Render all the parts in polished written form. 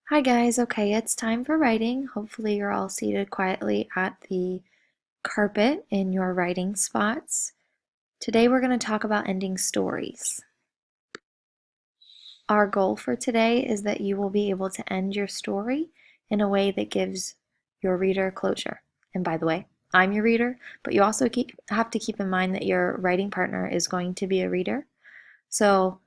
Hi guys, okay, it's time for writing. Hopefully you're all seated quietly at the carpet in your writing spots. Today we're going to talk about ending stories. Our goal for today is that you will be able to end your story in a way that gives your reader closure. And by the way, I'm your reader, but you also have to keep in mind that your writing partner is going to be a reader. So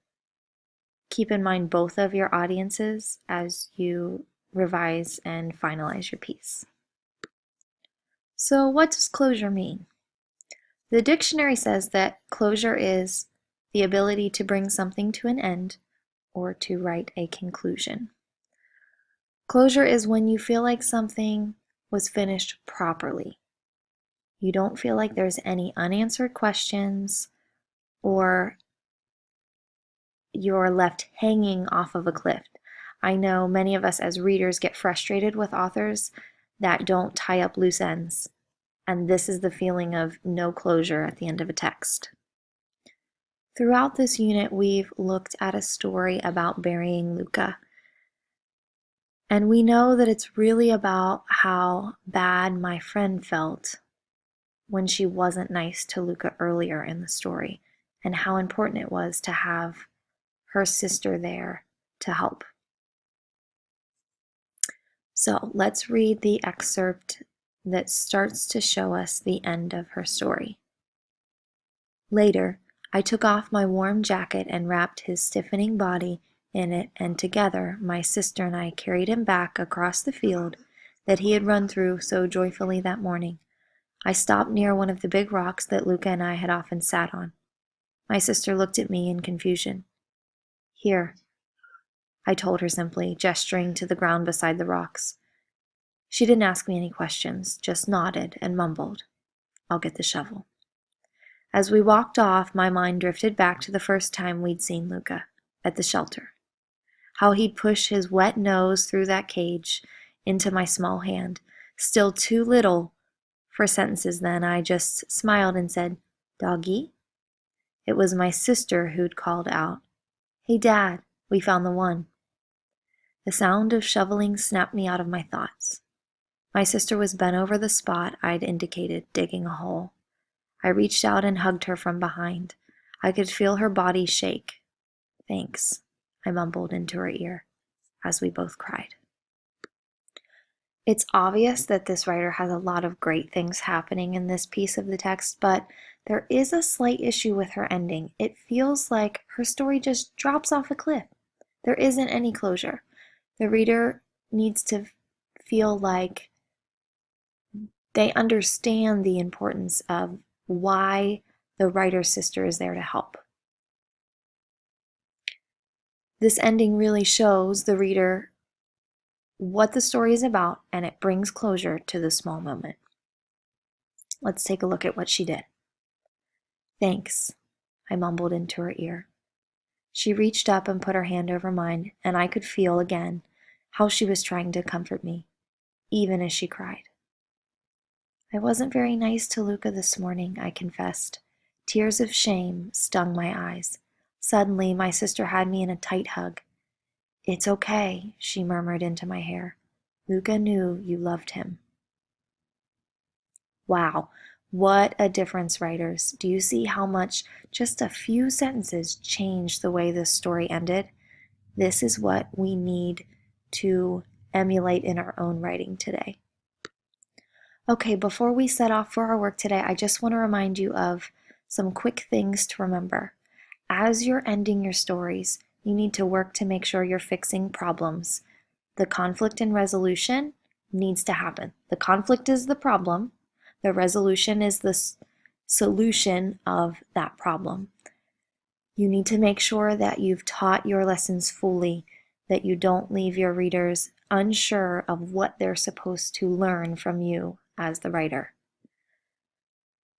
keep in mind both of your audiences as you revise and finalize your piece. So what does closure mean? The dictionary says that closure is the ability to bring something to an end or to write a conclusion. Closure is when you feel like something was finished properly. You don't feel like there's any unanswered questions or you're left hanging off of a cliff. I know many of us as readers get frustrated with authors that don't tie up loose ends. And this is the feeling of no closure at the end of a text. Throughout this unit, we've looked at a story about burying Luca. And we know that it's really about how bad my friend felt when she wasn't nice to Luca earlier in the story, and how important it was to have her sister there to help. So let's read the excerpt that starts to show us the end of her story. Later, I took off my warm jacket and wrapped his stiffening body in it, and together my sister and I carried him back across the field that he had run through so joyfully that morning. I stopped near one of the big rocks that Luca and I had often sat on. My sister looked at me in confusion. Here, I told her simply, gesturing to the ground beside the rocks. She didn't ask me any questions, just nodded and mumbled, I'll get the shovel. As we walked off, my mind drifted back to the first time we'd seen Luca, at the shelter. How he'd push his wet nose through that cage into my small hand. Still too little for sentences then, I just smiled and said, Doggy? It was my sister who'd called out, Hey Dad, we found the one. The sound of shoveling snapped me out of my thoughts. My sister was bent over the spot I'd indicated, digging a hole. I reached out and hugged her from behind. I could feel her body shake. Thanks, I mumbled into her ear, as we both cried. It's obvious that this writer has a lot of great things happening in this piece of the text, but there is a slight issue with her ending. It feels like her story just drops off a cliff. There isn't any closure. The reader needs to feel like they understand the importance of why the writer's sister is there to help. This ending really shows the reader what the story is about, and it brings closure to the small moment. Let's take a look at what she did. Thanks, I mumbled into her ear. She reached up and put her hand over mine, and I could feel again how she was trying to comfort me, even as she cried. I wasn't very nice to Luca this morning, I confessed. Tears of shame stung my eyes. Suddenly, my sister had me in a tight hug. It's okay, she murmured into my hair. Luca knew you loved him. Wow, what a difference, writers. Do you see how much just a few sentences changed the way this story ended? This is what we need to emulate in our own writing today. Okay, before we set off for our work today, I just want to remind you of some quick things to remember. As you're ending your stories, you need to work to make sure you're fixing problems. The conflict and resolution needs to happen. The conflict is the problem. The resolution is the solution of that problem. You need to make sure that you've taught your lessons fully, that you don't leave your readers unsure of what they're supposed to learn from you as the writer.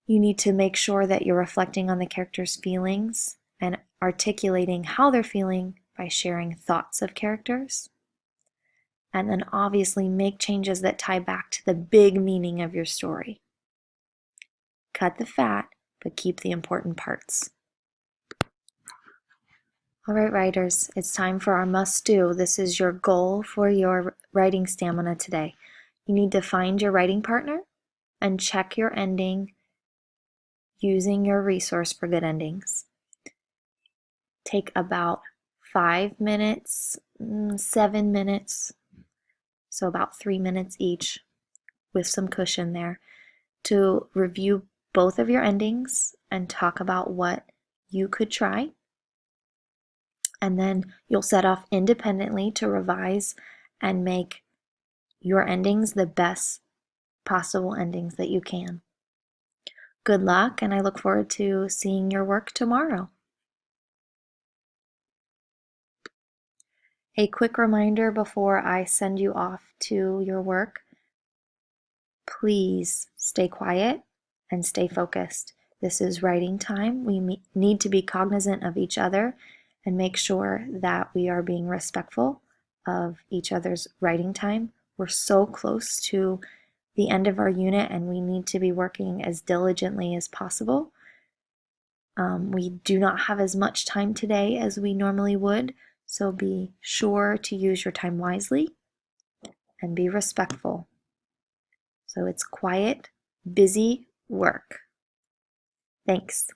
You need to make sure that you're reflecting on the characters' feelings and articulating how they're feeling by sharing thoughts of characters. And then obviously make changes that tie back to the big meaning of your story. Cut the fat, but keep the important parts. All right, writers, it's time for our must-do. This is your goal for your writing stamina today. You need to find your writing partner and check your ending using your resource for good endings. Take about 5 minutes, 7 minutes, so about 3 minutes each with some cushion there, to review both of your endings and talk about what you could try. And then you'll set off independently to revise and make your endings the best possible endings that you can. Good luck, and I look forward to seeing your work tomorrow. A quick reminder before I send you off to your work: please stay quiet and stay focused. This is writing time. We need to be cognizant of each other and make sure that we are being respectful of each other's writing time. We're so close to the end of our unit and we need to be working as diligently as possible. We do not have as much time today as we normally would, so be sure to use your time wisely and be respectful. So it's quiet, busy work. Thanks.